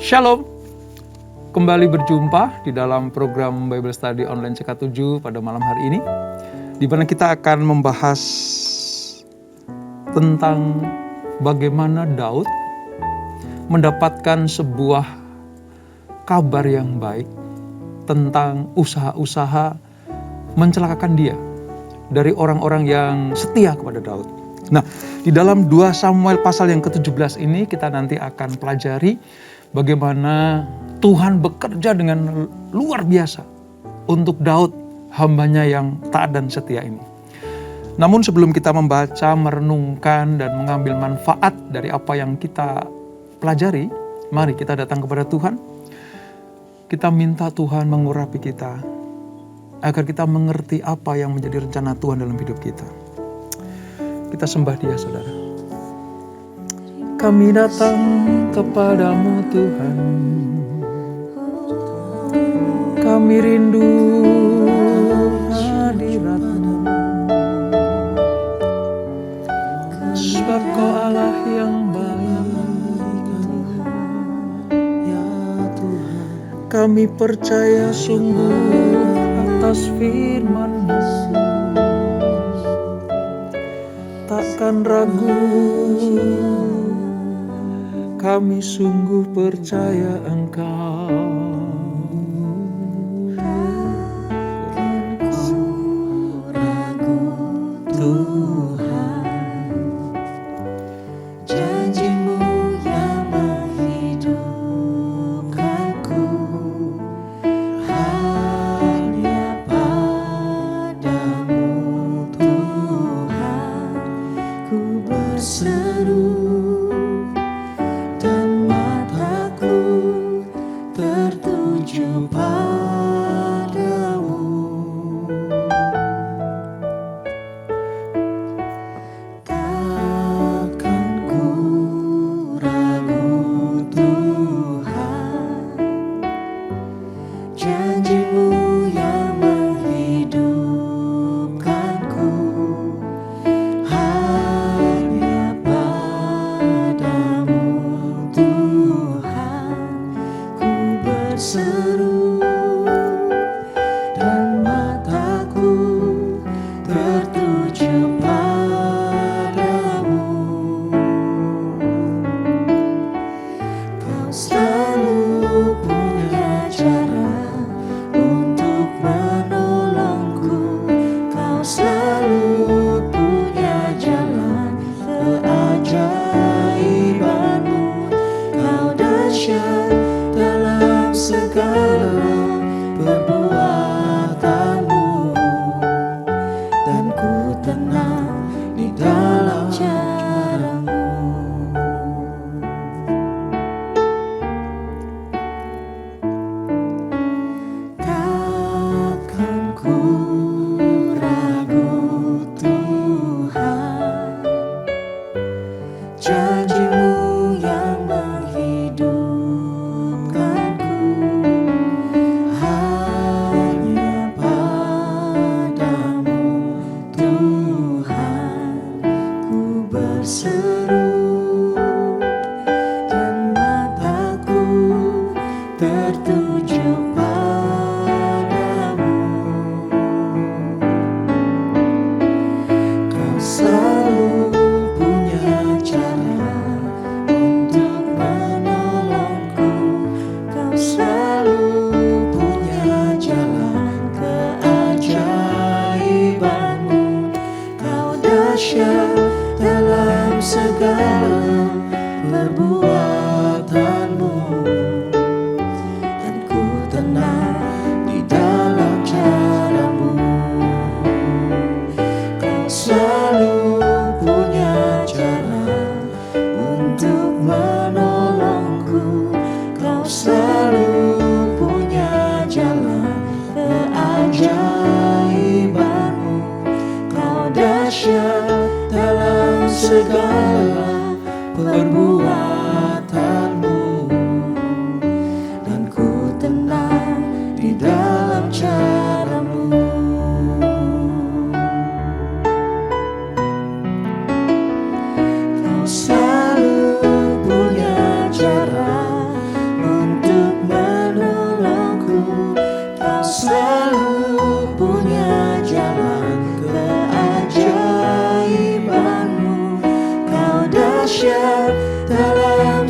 Shalom, kembali berjumpa di dalam program Bible Study Online CK7 pada malam hari ini, di mana kita akan membahas tentang bagaimana Daud mendapatkan sebuah kabar yang baik tentang usaha-usaha mencelakakan dia dari orang-orang yang setia kepada Daud. Nah, di dalam 2 Samuel pasal yang ke-17 ini kita nanti akan pelajari bagaimana Tuhan bekerja dengan luar biasa untuk Daud, hambanya yang taat dan setia ini. Namun sebelum kita membaca, merenungkan, dan mengambil manfaat dari apa yang kita pelajari, mari kita datang kepada Tuhan. Kita minta Tuhan mengurapi kita, agar kita mengerti apa yang menjadi rencana Tuhan dalam hidup kita. Kita sembah Dia, saudara. Kami datang kepadamu Tuhan, kami rindu hadirat-Mu, sebab Kau Allah yang baik. Kami percaya sungguh atas firman-Mu, takkan ragu. Kami sungguh percaya Engkau. Ragu Tuhan, janji-Mu yang menghidupkanku, hanya padamu Tuhan ku berseru.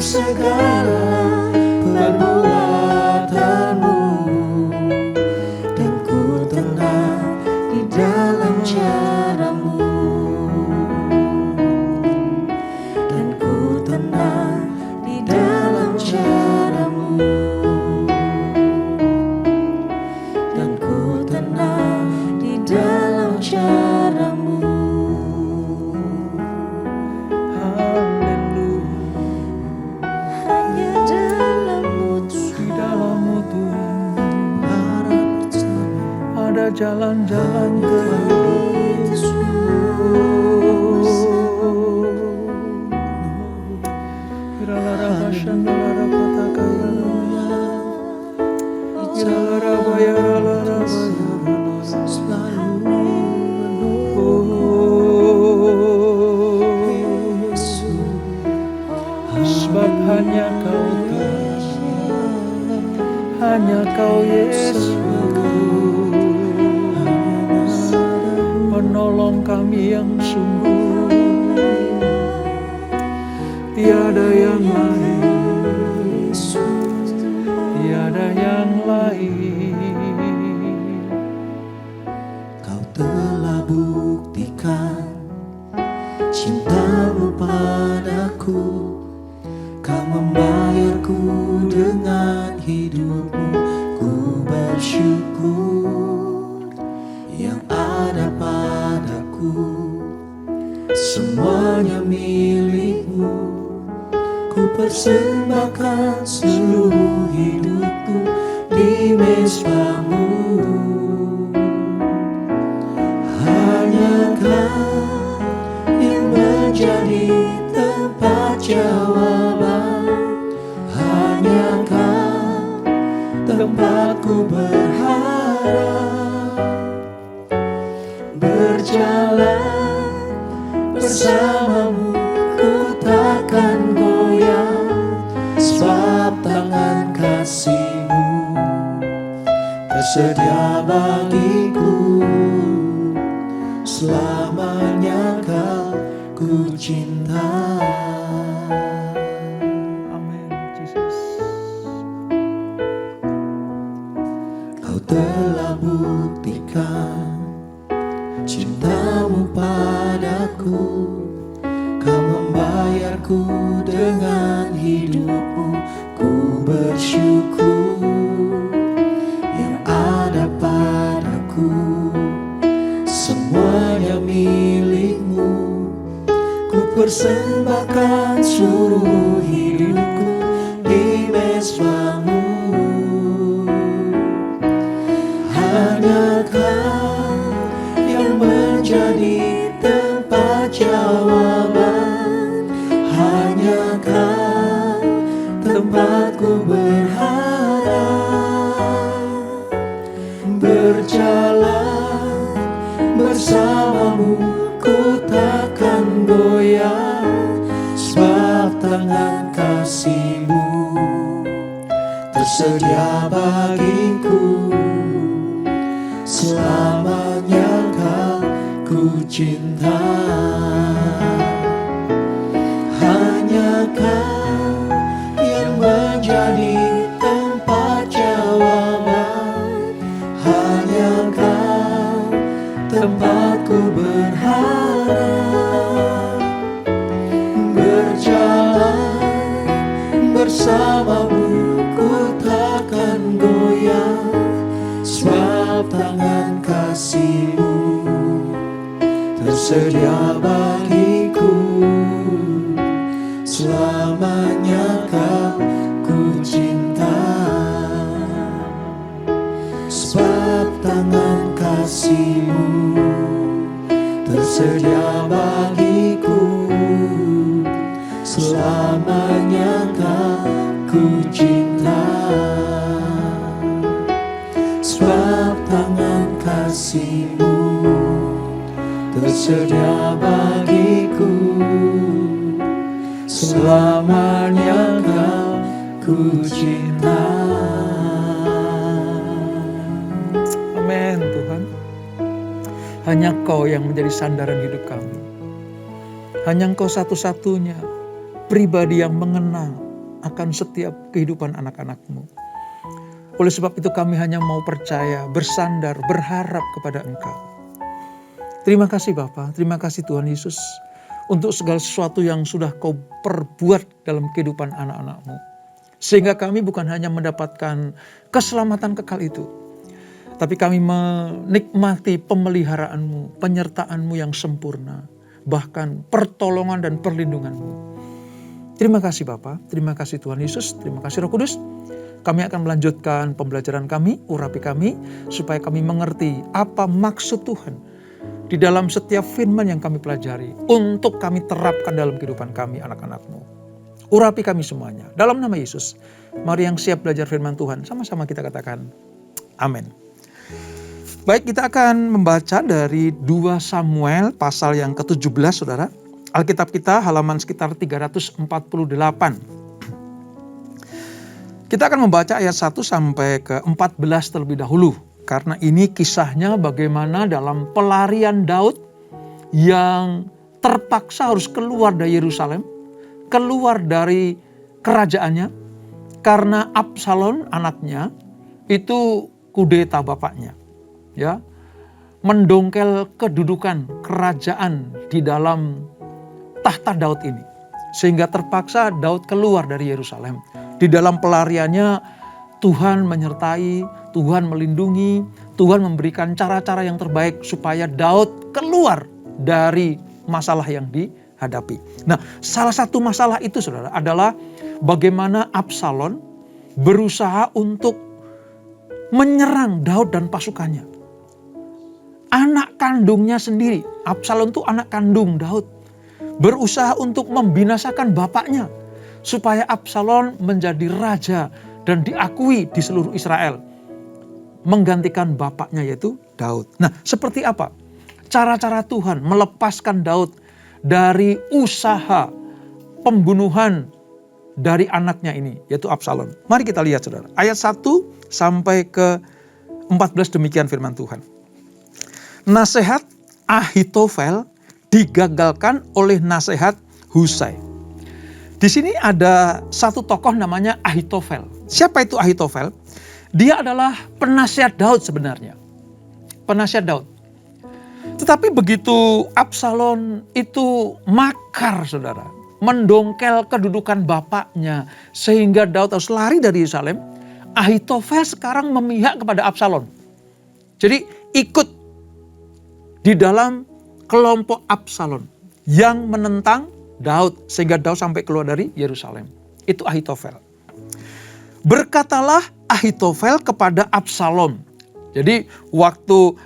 segala perbuatanmu, dan ku tenang di dalam caramu, dan ku tenang di dalam caramu, dan ku tenang di dalam caramu. Ada jalan-jalan sebab hanya Kau Tuhan, hanya Kau Yesus, penolong kami yang sungguh, tiada yang lain, tiada yang lain. Kau telah buktikan cintamu padaku, Kau membayarku dengan hidupmu. Ku bersyukur yang ada padaku, semuanya milikmu. Ku persembahkan seluruh hidupku di mezbamu. Hanya Kau yang menjadi tempat jawaban, hanya Kau tempatku berharap. Berjalan bersamamu ku takkan goyah, sebab tangan kasih-Mu tersedia bagiku. Selamanya Kau ku cinta. Amin, Yesus. Kau telah buktikan cintamu padaku, Kau membayarku dengan hidupmu. Ku bersyukur yang ada padaku, semuanya milikmu. Ku persembahkan seluruh hidupku di mezbamu. Hanya Kau yang menjadi tempat jawaban, hanya Kau tempatku berharap. Berjalan bersamamu ku takkan goyah, sebab tangan kasih-Mu tersedia bagiku. Selamanya Kau ku cinta. Hanya Kau yang menjadi tempat jawaban, hanya Kau tempatku berharap. Berjalan bersamamu ku takkan goyah, sebab tangan kasih-Mu tersedia bagiku. Selamanya Kau ku cinta, sebab tangan kasih-Mu tersedia bagiku. Selamanya Kau ku cinta, sebab tangan kasih-Mu tersedia bagiku. Selamanya Kau ku cinta. Amin Tuhan. Hanya Kau yang menjadi sandaran hidup kami. Hanya Engkau satu-satunya pribadi yang mengenal akan setiap kehidupan anak-anak-Mu. Oleh sebab itu kami hanya mau percaya, bersandar, berharap kepada Engkau. Terima kasih Bapa, terima kasih Tuhan Yesus untuk segala sesuatu yang sudah Kau perbuat dalam kehidupan anak-anak-Mu. Sehingga kami bukan hanya mendapatkan keselamatan kekal itu, tapi kami menikmati pemeliharaan-Mu, penyertaan-Mu yang sempurna, bahkan pertolongan dan perlindungan-Mu. Terima kasih Bapa, terima kasih Tuhan Yesus, terima kasih Roh Kudus. Kami akan melanjutkan pembelajaran kami, urapi kami, supaya kami mengerti apa maksud Tuhan di dalam setiap firman yang kami pelajari, untuk kami terapkan dalam kehidupan kami anak-anak-Mu. Urapi kami semuanya, dalam nama Yesus. Mari yang siap belajar firman Tuhan, sama-sama kita katakan, amin. Baik, kita akan membaca dari 2 Samuel pasal yang ke-17, saudara. Alkitab kita halaman sekitar 348. Kita akan membaca ayat 1 sampai ke 14 terlebih dahulu. Karena ini kisahnya bagaimana dalam pelarian Daud yang terpaksa harus keluar dari Yerusalem, keluar dari kerajaannya, karena Absalom anaknya itu kudeta bapaknya. Ya, mendongkel kedudukan kerajaan di dalam tahta Daud ini. Sehingga terpaksa Daud keluar dari Yerusalem. Di dalam pelariannya Tuhan menyertai, Tuhan melindungi, Tuhan memberikan cara-cara yang terbaik supaya Daud keluar dari masalah yang dihadapi. Nah, salah satu masalah itu saudara adalah bagaimana Absalom berusaha untuk menyerang Daud dan pasukannya. Anak kandungnya sendiri, Absalom itu anak kandung Daud, berusaha untuk membinasakan bapaknya supaya Absalom menjadi raja dan diakui di seluruh Israel, menggantikan bapaknya yaitu Daud. Nah, seperti apa cara-cara Tuhan melepaskan Daud dari usaha pembunuhan dari anaknya ini yaitu Absalom? Mari kita lihat saudara, ayat 1 sampai ke 14 demikian firman Tuhan. Nasihat Ahitofel digagalkan oleh nasihat Husai. Di sini ada satu tokoh namanya Ahitofel. Siapa itu Ahitofel? Dia adalah penasihat Daud sebenarnya. Penasihat Daud. Tetapi begitu Absalom itu makar saudara, mendongkel kedudukan bapaknya sehingga Daud harus lari dari Yerusalem, Ahitofel sekarang memihak kepada Absalom. Jadi ikut di dalam kelompok Absalom yang menentang Daud sehingga Daud sampai keluar dari Yerusalem. Itu Ahitofel. Berkatalah Ahitofel kepada Absalom. Jadi waktu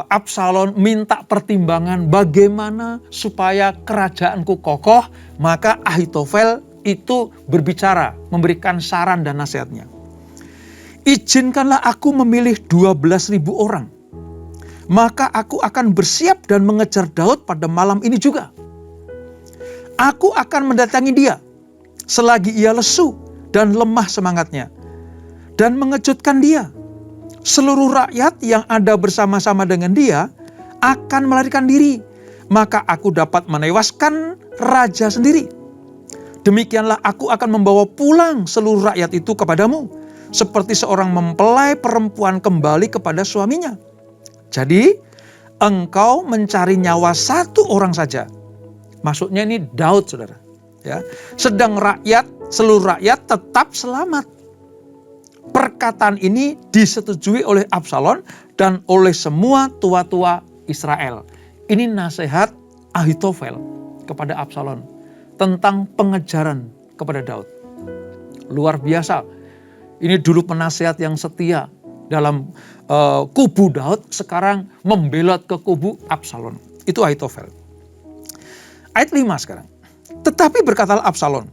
Absalom minta pertimbangan bagaimana supaya kerajaanku kokoh, maka Ahitofel itu berbicara, memberikan saran dan nasihatnya. Izinkanlah aku memilih 12.000 orang. Maka aku akan bersiap dan mengejar Daud pada malam ini juga. Aku akan mendatangi dia selagi ia lesu dan lemah semangatnya, dan mengejutkan dia. Seluruh rakyat yang ada bersama-sama dengan dia akan melarikan diri, maka aku dapat menewaskan raja sendiri. Demikianlah aku akan membawa pulang seluruh rakyat itu kepadamu, seperti seorang mempelai perempuan kembali kepada suaminya. Jadi engkau mencari nyawa satu orang saja. Maksudnya ini Daud saudara. Ya. Sedang seluruh rakyat tetap selamat. Perkataan ini disetujui oleh Absalom dan oleh semua tua-tua Israel. Ini nasihat Ahitofel kepada Absalom tentang pengejaran kepada Daud. Luar biasa. Ini dulu penasihat yang setia dalam kubu Daud, sekarang membelot ke kubu Absalom. Itu Ahitofel. Ayat 5 sekarang. Tetapi berkatalah Absalom,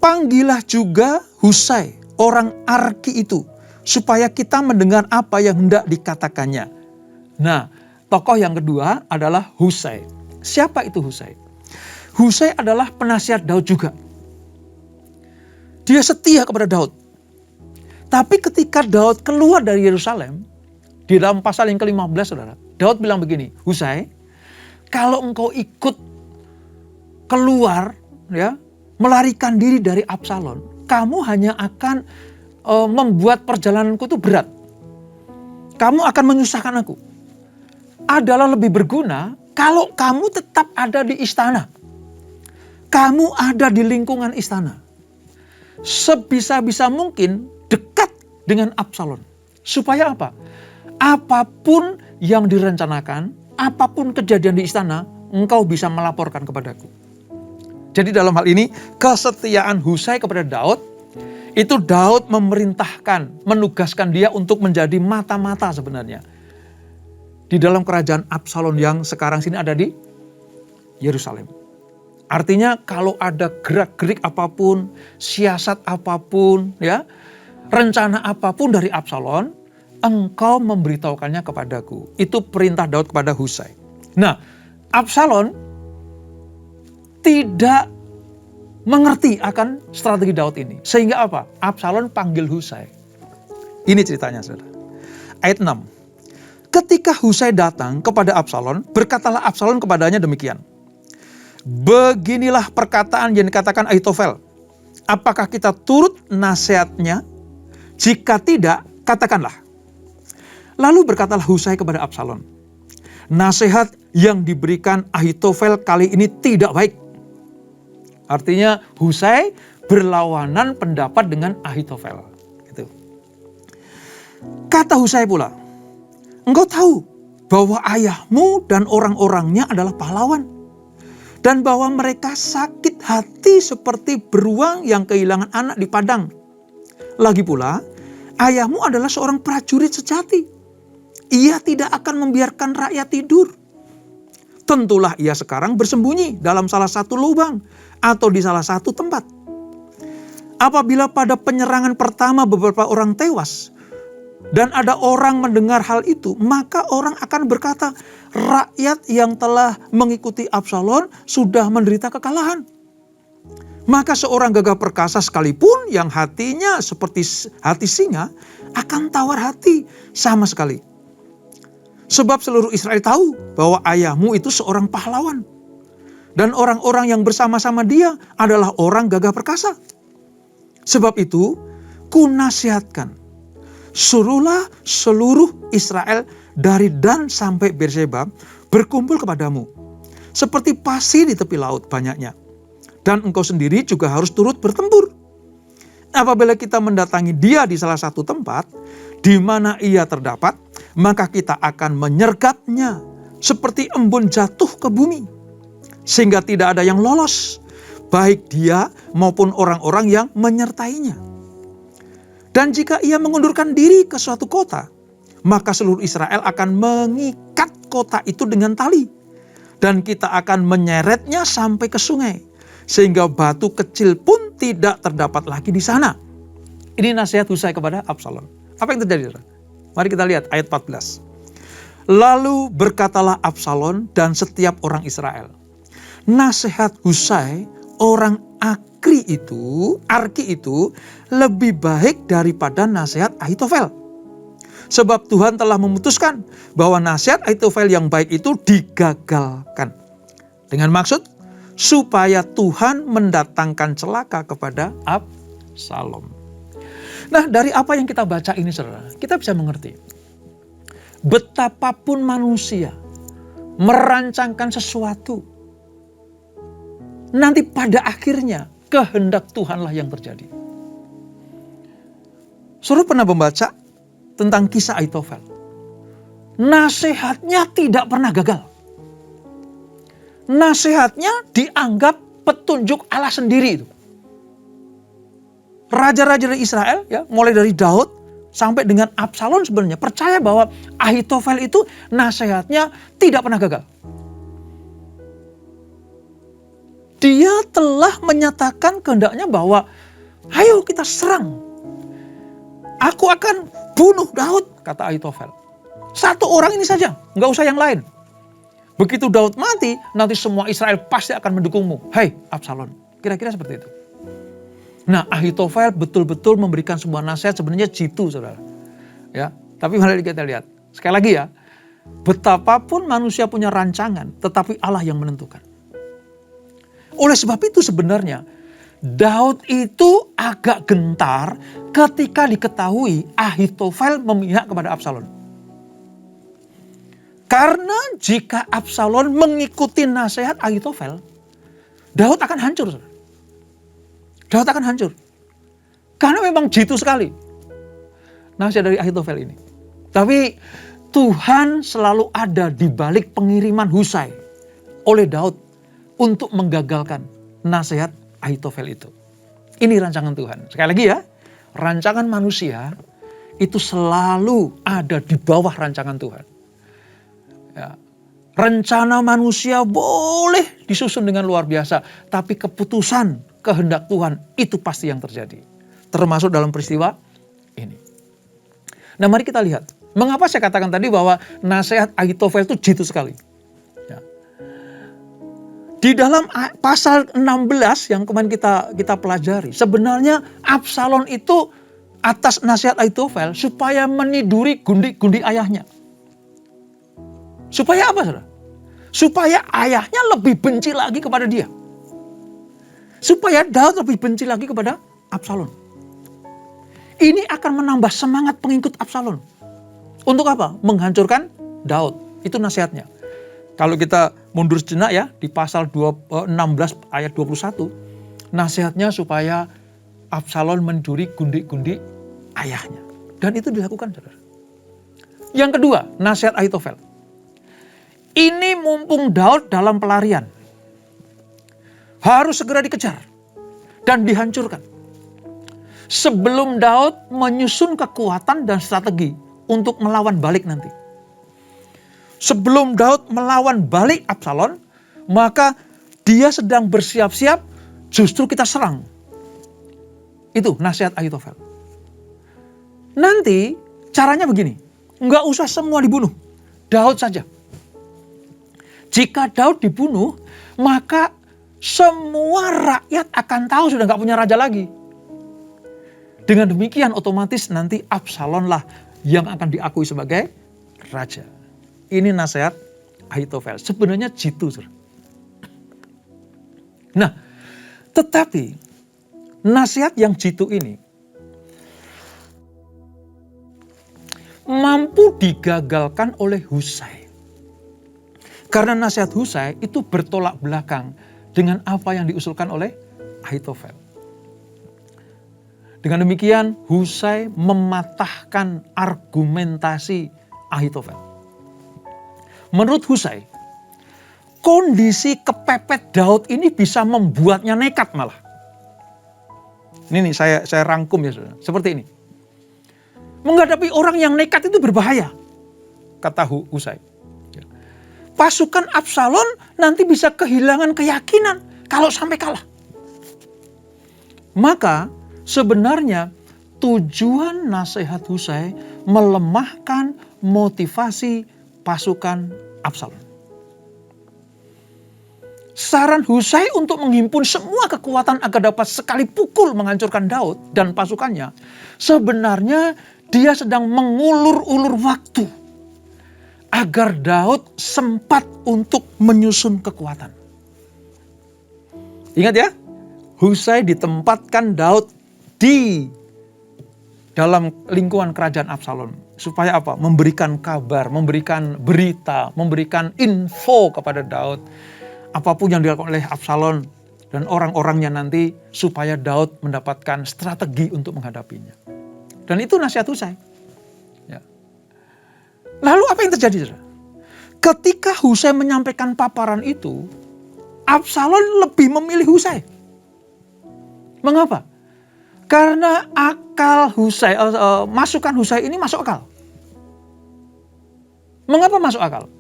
panggillah juga Husai, orang Arki itu, supaya kita mendengar apa yang hendak dikatakannya. Nah, tokoh yang kedua adalah Husai. Siapa itu Husai? Husai adalah penasihat Daud juga. Dia setia kepada Daud. Tapi ketika Daud keluar dari Yerusalem, di dalam pasal yang ke-15 saudara, Daud bilang begini, Husai, kalau engkau ikut keluar ya melarikan diri dari Absalom, kamu hanya akan membuat perjalananku itu berat. Kamu akan menyusahkan aku. Adalah lebih berguna kalau kamu tetap ada di istana. Kamu ada di lingkungan istana. Sebisa-bisa mungkin dekat dengan Absalom. Supaya apa? Apapun yang direncanakan, apapun kejadian di istana, engkau bisa melaporkan kepadaku. Jadi dalam hal ini, kesetiaan Husai kepada Daud, itu Daud memerintahkan, menugaskan dia untuk menjadi mata-mata sebenarnya. Di dalam kerajaan Absalom yang sekarang sini ada di Yerusalem. Artinya kalau ada gerak-gerik apapun, siasat apapun, ya, rencana apapun dari Absalom, engkau memberitahukannya kepadaku. Itu perintah Daud kepada Husai. Nah, Absalom tidak mengerti akan strategi Daud ini. Sehingga apa? Absalom panggil Husai. Ini ceritanya, saudara. Ayat 6. Ketika Husai datang kepada Absalom, berkatalah Absalom kepadanya demikian. Beginilah perkataan yang dikatakan Ahitofel. Apakah kita turut nasihatnya? Jika tidak, katakanlah. Lalu berkatalah Husai kepada Absalom. Nasihat yang diberikan Ahitofel kali ini tidak baik. Artinya Husai berlawanan pendapat dengan Ahitofel. Gitu. Kata Husai pula, engkau tahu bahwa ayahmu dan orang-orangnya adalah pahlawan. Dan bahwa mereka sakit hati seperti beruang yang kehilangan anak di padang. Lagi pula, ayahmu adalah seorang prajurit sejati. Ia tidak akan membiarkan rakyat tidur. Tentulah ia sekarang bersembunyi dalam salah satu lubang atau di salah satu tempat. Apabila pada penyerangan pertama beberapa orang tewas dan ada orang mendengar hal itu, maka orang akan berkata, rakyat yang telah mengikuti Absalom sudah menderita kekalahan. Maka seorang gagah perkasa sekalipun yang hatinya seperti hati singa akan tawar hati sama sekali. Sebab seluruh Israel tahu bahwa ayahmu itu seorang pahlawan. Dan orang-orang yang bersama-sama dia adalah orang gagah perkasa. Sebab itu, kunasihatkan. Suruhlah seluruh Israel dari Dan sampai Berseba berkumpul kepadamu. Seperti pasir di tepi laut banyaknya. Dan engkau sendiri juga harus turut bertempur. Apabila kita mendatangi dia di salah satu tempat, di mana ia terdapat, maka kita akan menyergapnya seperti embun jatuh ke bumi. Sehingga tidak ada yang lolos, baik dia maupun orang-orang yang menyertainya. Dan jika ia mengundurkan diri ke suatu kota, maka seluruh Israel akan mengikat kota itu dengan tali. Dan kita akan menyeretnya sampai ke sungai. Sehingga batu kecil pun tidak terdapat lagi di sana. Ini nasihat Husai kepada Absalom. Apa yang terjadi? Mari kita lihat ayat 14. Lalu berkatalah Absalom dan setiap orang Israel. Nasihat Husai orang Arki itu lebih baik daripada nasihat Ahitofel. Sebab Tuhan telah memutuskan bahwa nasihat Ahitofel yang baik itu digagalkan. Dengan maksud supaya Tuhan mendatangkan celaka kepada Absalom. Nah, dari apa yang kita baca ini, saudara, kita bisa mengerti betapapun manusia merancangkan sesuatu, nanti pada akhirnya kehendak Tuhanlah yang terjadi. Saudara pernah membaca tentang kisah Ahitofel. Nasihatnya tidak pernah gagal. Nasihatnya dianggap petunjuk Allah sendiri itu. Raja-raja dari Israel, ya, mulai dari Daud sampai dengan Absalom sebenarnya percaya bahwa Ahitofel itu nasihatnya tidak pernah gagal. Dia telah menyatakan kehendaknya bahwa ayo kita serang. Aku akan bunuh Daud, kata Ahitofel. Satu orang ini saja, nggak usah yang lain. Begitu Daud mati, nanti semua Israel pasti akan mendukungmu. Hai Absalom, kira-kira seperti itu. Nah, Ahitofel betul-betul memberikan sebuah nasihat sebenarnya jitu, saudara. Ya, tapi mari kita lihat. Sekali lagi ya, betapapun manusia punya rancangan, tetapi Allah yang menentukan. Oleh sebab itu sebenarnya, Daud itu agak gentar ketika diketahui Ahitofel memihak kepada Absalom. Karena jika Absalom mengikuti nasihat Ahitofel, Daud akan hancur. Daud akan hancur. Karena memang jitu sekali nasihat dari Ahitofel ini. Tapi Tuhan selalu ada di balik pengiriman Husai oleh Daud untuk menggagalkan nasihat Ahitofel itu. Ini rancangan Tuhan. Sekali lagi ya, rancangan manusia itu selalu ada di bawah rancangan Tuhan. Ya. Rencana manusia boleh disusun dengan luar biasa, tapi keputusan kehendak Tuhan itu pasti yang terjadi. Termasuk dalam peristiwa ini. Nah, mari kita lihat. Mengapa saya katakan tadi bahwa nasihat Ahitofel itu jitu sekali. Ya. Di dalam pasal 16 yang kemarin kita pelajari, sebenarnya Absalom itu atas nasihat Ahitofel supaya meniduri gundi-gundi ayahnya. Supaya apa, saudara? Supaya ayahnya lebih benci lagi kepada dia. Supaya Daud lebih benci lagi kepada Absalom. Ini akan menambah semangat pengikut Absalom. Untuk apa? Menghancurkan Daud. Itu nasihatnya. Kalau kita mundur sejenak ya, di pasal 16 ayat 21, nasihatnya supaya Absalom mencuri gundi-gundi ayahnya. Dan itu dilakukan, saudara. Yang kedua, nasihat Ahitofel. Ini mumpung Daud dalam pelarian. Harus segera dikejar dan dihancurkan. Sebelum Daud menyusun kekuatan dan strategi untuk melawan balik nanti. Sebelum Daud melawan balik Absalom, maka dia sedang bersiap-siap, justru kita serang. Itu nasihat Ahitofel. Nanti caranya begini, nggak usah semua dibunuh, Daud saja. Jika Daud dibunuh, maka semua rakyat akan tahu sudah nggak punya raja lagi. Dengan demikian otomatis nanti Absalom lah yang akan diakui sebagai raja. Ini nasihat Ahitofel. Sebenarnya jitu. Nah, tetapi nasihat yang jitu ini mampu digagalkan oleh Husai. Karena nasihat Husai itu bertolak belakang dengan apa yang diusulkan oleh Ahitofel. Dengan demikian Husai mematahkan argumentasi Ahitofel. Menurut Husai, kondisi kepepet Daud ini bisa membuatnya nekat malah. Ini saya rangkum ya saudara, seperti ini. Menghadapi orang yang nekat itu berbahaya, kata Husai. Pasukan Absalom nanti bisa kehilangan keyakinan kalau sampai kalah. Maka sebenarnya tujuan nasihat Husai melemahkan motivasi pasukan Absalom. Saran Husai untuk menghimpun semua kekuatan agar dapat sekali pukul menghancurkan Daud dan pasukannya, sebenarnya dia sedang mengulur-ulur waktu agar Daud sempat untuk menyusun kekuatan. Ingat ya, Husai ditempatkan Daud di dalam lingkungan kerajaan Absalom. Supaya apa? Memberikan kabar, memberikan berita, memberikan info kepada Daud. Apapun yang dilakukan oleh Absalom dan orang-orangnya nanti, supaya Daud mendapatkan strategi untuk menghadapinya. Dan itu nasihat Husai. Ya. Lalu apa yang terjadi, saudara? Ketika Husai menyampaikan paparan itu, Absalom lebih memilih Husai. Mengapa? Karena akal Husai, masukan Husai ini masuk akal. Mengapa masuk akal?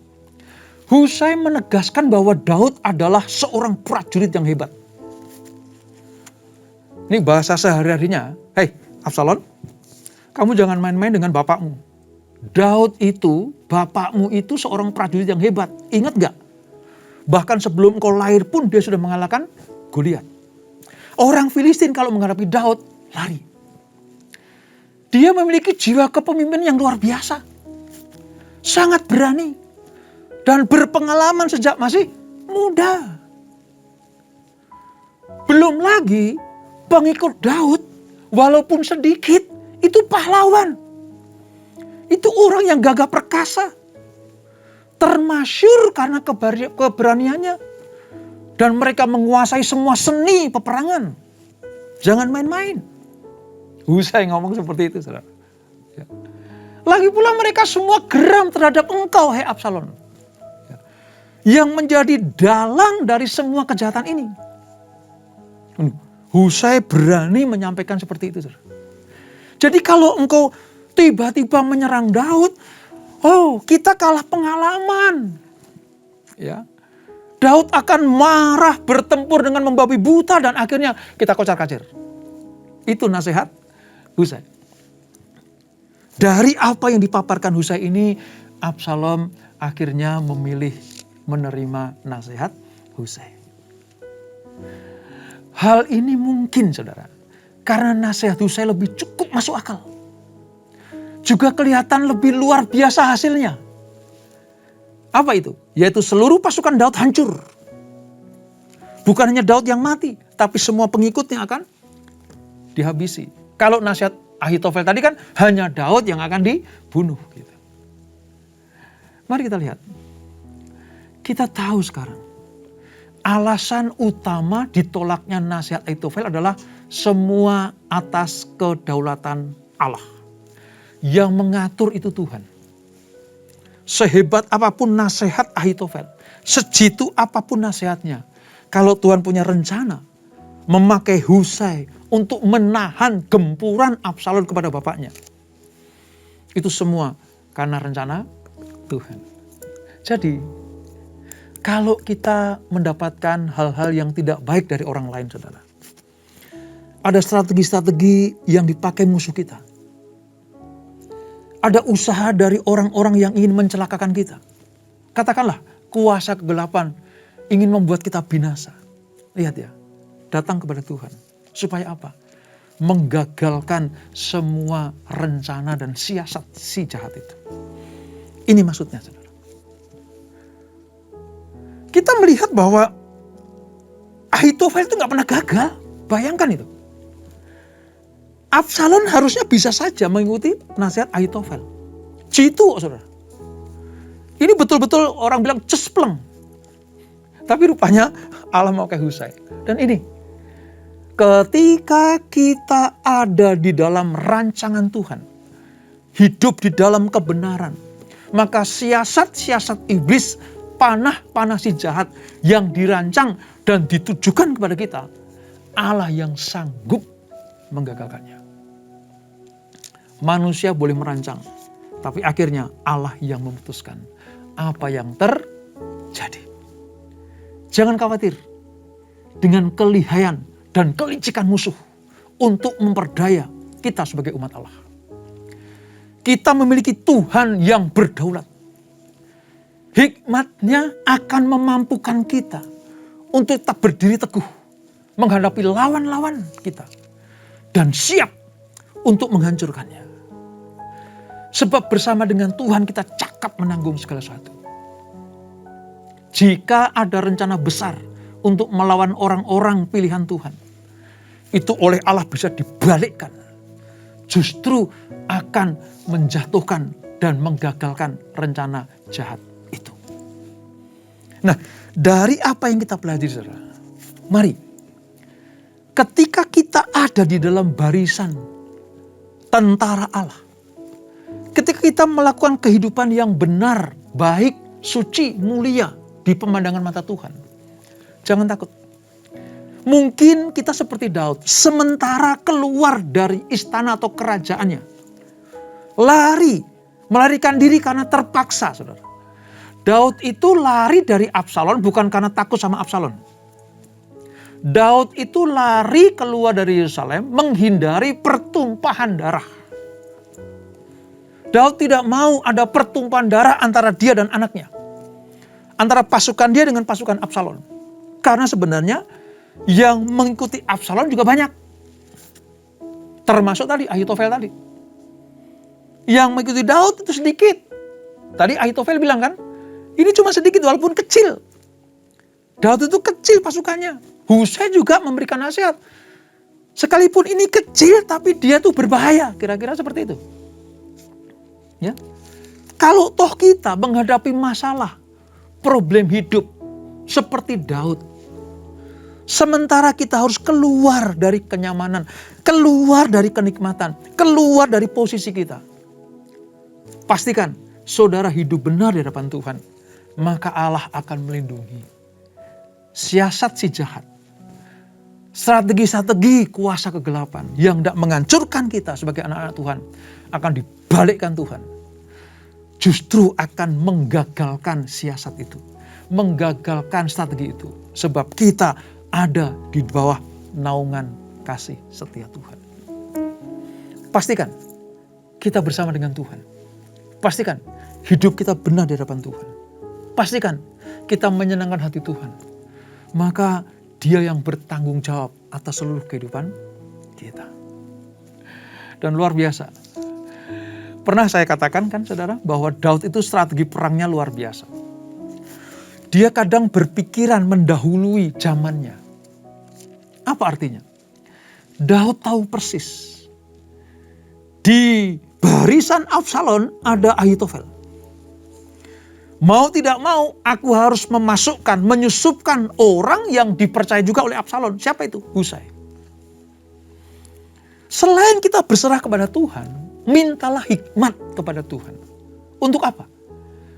Husai menegaskan bahwa Daud adalah seorang prajurit yang hebat. Ini bahasa sehari-harinya. Hei Absalom, kamu jangan main-main dengan bapakmu. Daud itu, bapakmu itu seorang prajurit yang hebat. Ingat gak? Bahkan sebelum kau lahir pun dia sudah mengalahkan Goliat. Orang Filistin kalau menghadapi Daud, lari. Dia memiliki jiwa kepemimpinan yang luar biasa. Sangat berani. Dan berpengalaman sejak masih muda. Belum lagi pengikut Daud, walaupun sedikit, itu pahlawan. Itu orang yang gagah perkasa. Termasyur karena keberaniannya. Dan mereka menguasai semua seni peperangan. Jangan main-main. Husai ngomong seperti itu, saudara. Ya. Lagi pula mereka semua geram terhadap engkau, hai Absalom. Ya. Yang menjadi dalang dari semua kejahatan ini. Husai berani menyampaikan seperti itu, saudara. Jadi kalau engkau tiba-tiba menyerang Daud, oh kita kalah pengalaman. Ya. Daud akan marah, bertempur dengan membabi buta, dan akhirnya kita kocar-kacir. Itu nasihat Husai. Dari apa yang dipaparkan Husai ini, Absalom akhirnya memilih menerima nasihat Husai. Hal ini mungkin, saudara, karena nasihat Husai lebih cukup masuk akal. Juga kelihatan lebih luar biasa hasilnya. Apa itu? Yaitu seluruh pasukan Daud hancur. Bukan hanya Daud yang mati, tapi semua pengikutnya akan dihabisi. Kalau nasihat Ahitofel tadi kan hanya Daud yang akan dibunuh. Gitu. Mari kita lihat. Kita tahu sekarang. Alasan utama ditolaknya nasihat Ahitofel adalah semua atas kedaulatan Allah. Yang mengatur itu Tuhan. Sehebat apapun nasihat Ahitofel, sejitu apapun nasihatnya, kalau Tuhan punya rencana memakai Husai untuk menahan gempuran Absalom kepada bapaknya, itu semua karena rencana Tuhan. Jadi, kalau kita mendapatkan hal-hal yang tidak baik dari orang lain, saudara, ada strategi-strategi yang dipakai musuh kita. Ada usaha dari orang-orang yang ingin mencelakakan kita. Katakanlah, kuasa kegelapan ingin membuat kita binasa. Lihat ya, datang kepada Tuhan. Supaya apa? Menggagalkan semua rencana dan siasat si jahat itu. Ini maksudnya, saudara. Kita melihat bahwa Ahitofel itu gak pernah gagal. Bayangkan itu. Absalom harusnya bisa saja mengikuti nasihat Ahitofel. Jitu, saudara. Ini betul-betul orang bilang cespleng. Tapi rupanya Allah mau kayak Husai. Dan ini, ketika kita ada di dalam rancangan Tuhan, hidup di dalam kebenaran, maka siasat-siasat iblis, panah-panah si jahat yang dirancang dan ditujukan kepada kita, Allah yang sanggup menggagalkannya. Manusia boleh merancang, tapi akhirnya Allah yang memutuskan apa yang terjadi. Jangan khawatir dengan kelihayan dan kelicikan musuh untuk memperdaya kita sebagai umat Allah. Kita memiliki Tuhan yang berdaulat. Hikmatnya akan memampukan kita untuk tetap berdiri teguh menghadapi lawan-lawan kita dan siap untuk menghancurkannya. Sebab bersama dengan Tuhan kita cakap menanggung segala sesuatu. Jika ada rencana besar untuk melawan orang-orang pilihan Tuhan, itu oleh Allah bisa dibalikkan. Justru akan menjatuhkan dan menggagalkan rencana jahat itu. Nah, dari apa yang kita pelajari, saudara? Mari, ketika kita ada di dalam barisan tentara Allah, ketika kita melakukan kehidupan yang benar, baik, suci, mulia di pemandangan mata Tuhan, jangan takut. Mungkin kita seperti Daud, sementara keluar dari istana atau kerajaannya, melarikan diri karena terpaksa, saudara. Daud itu lari dari Absalom bukan karena takut sama Absalom. Daud itu lari keluar dari Yerusalem menghindari pertumpahan darah. Daud tidak mau ada pertumpahan darah antara dia dan anaknya. Antara pasukan dia dengan pasukan Absalom. Karena sebenarnya yang mengikuti Absalom juga banyak. Termasuk tadi Ahitofel tadi. Yang mengikuti Daud itu sedikit. Tadi Ahitofel bilang kan, ini cuma sedikit walaupun kecil. Daud itu kecil pasukannya. Husai juga memberikan nasihat. Sekalipun ini kecil tapi dia tuh berbahaya. Kira-kira seperti itu. Ya. Kalau toh kita menghadapi masalah, problem hidup seperti Daud. Sementara kita harus keluar dari kenyamanan, keluar dari kenikmatan, keluar dari posisi kita. Pastikan saudara hidup benar di hadapan Tuhan, maka Allah akan melindungi. Siasat si jahat, strategi-strategi kuasa kegelapan yang tidak menghancurkan kita sebagai anak-anak Tuhan akan dibalikkan Tuhan. Justru akan menggagalkan siasat itu, menggagalkan strategi itu. Sebab kita ada di bawah naungan kasih setia Tuhan. Pastikan kita bersama dengan Tuhan. Pastikan hidup kita benar di hadapan Tuhan. Pastikan kita menyenangkan hati Tuhan. Maka Dia yang bertanggung jawab atas seluruh kehidupan kita. Dan luar biasa. Pernah saya katakan kan saudara, bahwa Daud itu strategi perangnya luar biasa. Dia kadang berpikiran mendahului zamannya. Apa artinya? Daud tahu persis. Di barisan Absalom ada Ahitofel. Mau tidak mau aku harus memasukkan, menyusupkan orang yang dipercaya juga oleh Absalom. Siapa itu? Husai. Selain kita berserah kepada Tuhan, mintalah hikmat kepada Tuhan. Untuk apa?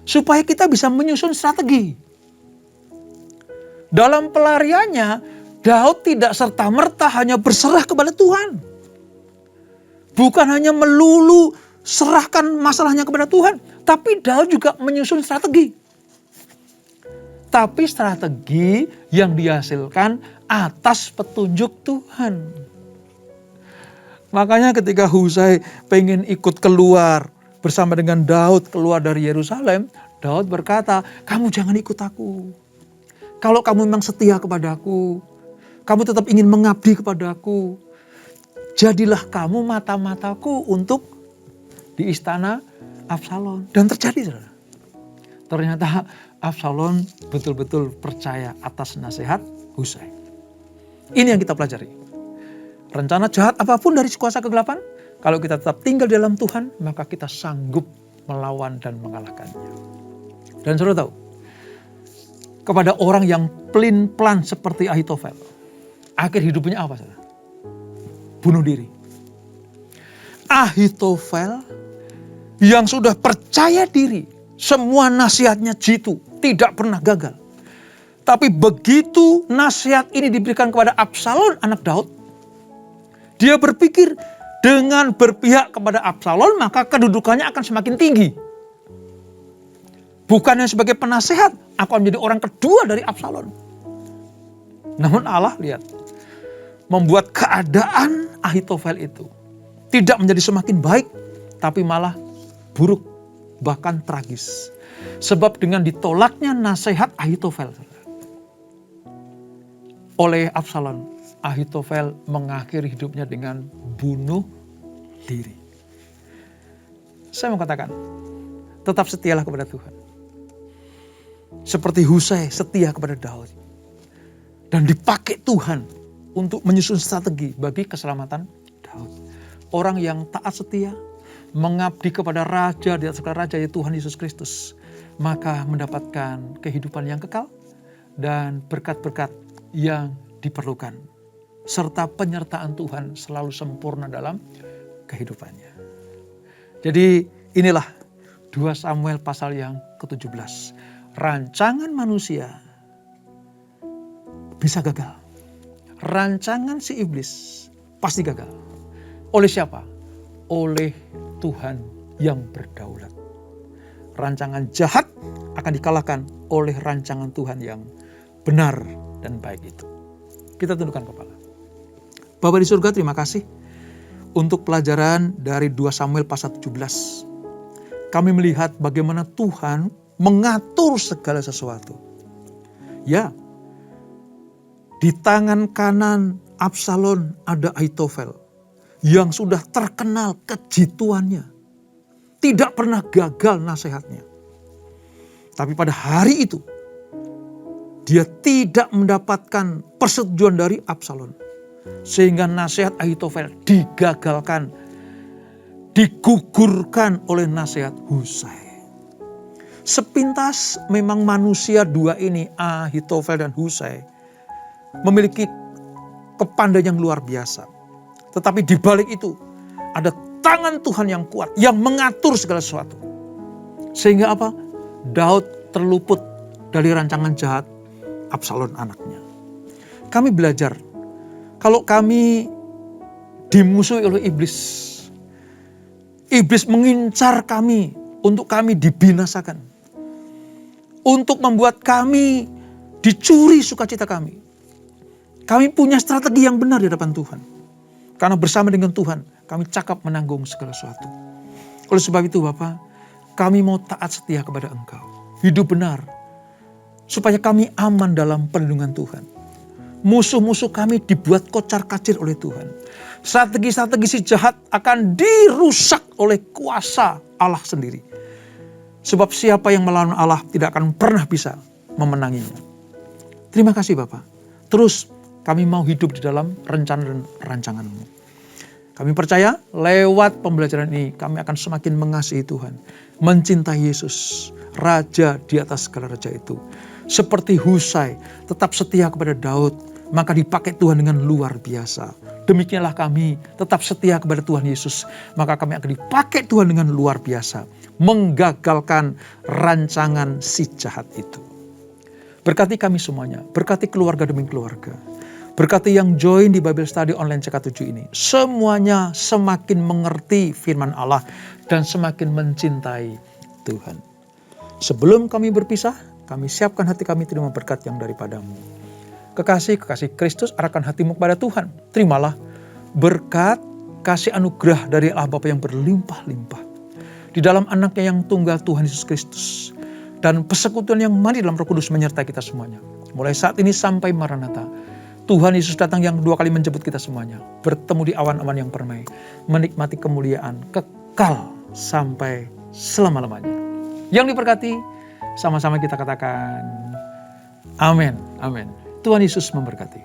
Supaya kita bisa menyusun strategi. Dalam pelariannya, Daud tidak serta-merta hanya berserah kepada Tuhan. Bukan hanya melulu serahkan masalahnya kepada Tuhan. Tapi Daud juga menyusun strategi. Tapi strategi yang dihasilkan atas petunjuk Tuhan. Makanya ketika Husai pengen ikut keluar bersama dengan Daud keluar dari Yerusalem, Daud berkata, kamu jangan ikut aku. Kalau kamu memang setia kepadaku, kamu tetap ingin mengabdi kepadaku, jadilah kamu mata-mataku untuk di istana Absalom. Dan terjadi, saudara. Ternyata Absalom betul-betul percaya atas nasihat Husai. Ini yang kita pelajari. Rencana jahat apapun dari kuasa kegelapan, kalau kita tetap tinggal di dalam Tuhan, maka kita sanggup melawan dan mengalahkannya. Dan saudara tahu, kepada orang yang pelin-pelan seperti Ahitofel, akhir hidupnya apa, saudara? Bunuh diri. Ahitofel yang sudah percaya diri, semua nasihatnya jitu, tidak pernah gagal. Tapi begitu nasihat ini diberikan kepada Absalom, anak Daud, dia berpikir dengan berpihak kepada Absalom, maka kedudukannya akan semakin tinggi. Bukannya sebagai penasehat, aku akan menjadi orang kedua dari Absalom. Namun Allah lihat, membuat keadaan Ahitofel itu tidak menjadi semakin baik, tapi malah buruk, bahkan tragis. Sebab dengan ditolaknya nasihat Ahitofel oleh Absalom, Ahitofel mengakhiri hidupnya dengan bunuh diri. Saya mau katakan, tetap setialah kepada Tuhan. Seperti Husai setia kepada Daud. Dan dipakai Tuhan untuk menyusun strategi bagi keselamatan Daud. Orang yang taat setia, mengabdi kepada Raja di atas segala Raja, yaitu Tuhan Yesus Kristus, maka mendapatkan kehidupan yang kekal dan berkat-berkat yang diperlukan. Serta penyertaan Tuhan selalu sempurna dalam kehidupannya. Jadi inilah 2 Samuel pasal yang ke-17. Rancangan manusia bisa gagal. Rancangan si iblis pasti gagal. Oleh siapa? Oleh Tuhan yang berdaulat. Rancangan jahat akan dikalahkan oleh rancangan Tuhan yang benar dan baik itu. Kita tundukkan kepala. Bapa di surga, terima kasih untuk pelajaran dari 2 Samuel pasal 17. Kami melihat bagaimana Tuhan mengatur segala sesuatu. Ya, di tangan kanan Absalom ada Ahitofel yang sudah terkenal kejituannya. Tidak pernah gagal nasihatnya. Tapi pada hari itu, dia tidak mendapatkan persetujuan dari Absalom. Sehingga nasihat Ahitofel digagalkan, digugurkan oleh nasihat Husai. Sepintas memang manusia dua ini, Ahitofel dan Husai, memiliki kepandaian yang luar biasa. Tetapi di balik itu ada tangan Tuhan yang kuat yang mengatur segala sesuatu. Sehingga apa? Daud terluput dari rancangan jahat Absalom anaknya. Kami belajar, kalau kami dimusuhi oleh iblis, iblis mengincar kami untuk kami dibinasakan, untuk membuat kami dicuri sukacita kami. Kami punya strategi yang benar di hadapan Tuhan. Karena bersama dengan Tuhan, kami cakap menanggung segala sesuatu. Oleh sebab itu Bapak, kami mau taat setia kepada Engkau. Hidup benar, supaya kami aman dalam perlindungan Tuhan. Musuh-musuh kami dibuat kocar-kacir oleh Tuhan. Strategi-strategi si jahat akan dirusak oleh kuasa Allah sendiri. Sebab siapa yang melawan Allah tidak akan pernah bisa memenanginya. Terima kasih Bapak. Terus kami mau hidup di dalam rencana dan rancangan-Mu. Kami percaya lewat pembelajaran ini kami akan semakin mengasihi Tuhan. Mencintai Yesus, Raja di atas segala raja itu. Seperti Husai tetap setia kepada Daud, maka dipakai Tuhan dengan luar biasa. Demikianlah kami tetap setia kepada Tuhan Yesus, maka kami akan dipakai Tuhan dengan luar biasa. Menggagalkan rancangan si jahat itu. Berkati kami semuanya, berkati keluarga demi keluarga. Berkati yang join di Bible Study Online CK7 ini. Semuanya semakin mengerti firman Allah dan semakin mencintai Tuhan. Sebelum kami berpisah, kami siapkan hati kami terima berkat yang daripada-Mu. Kekasih Kristus, arahkan hatimu kepada Tuhan. Terimalah berkat, kasih anugerah dari Allah Bapa yang berlimpah-limpah. Di dalam anaknya yang tunggal Tuhan Yesus Kristus. Dan persekutuan yang mandi dalam Roh Kudus menyertai kita semuanya. Mulai saat ini sampai Maranatha. Tuhan Yesus datang yang kedua kali menjemput kita semuanya. Bertemu di awan-awan yang permai. Menikmati kemuliaan kekal sampai selama-lamanya. Yang diberkati, sama-sama kita katakan amin, amin. Tuhan Yesus memberkati.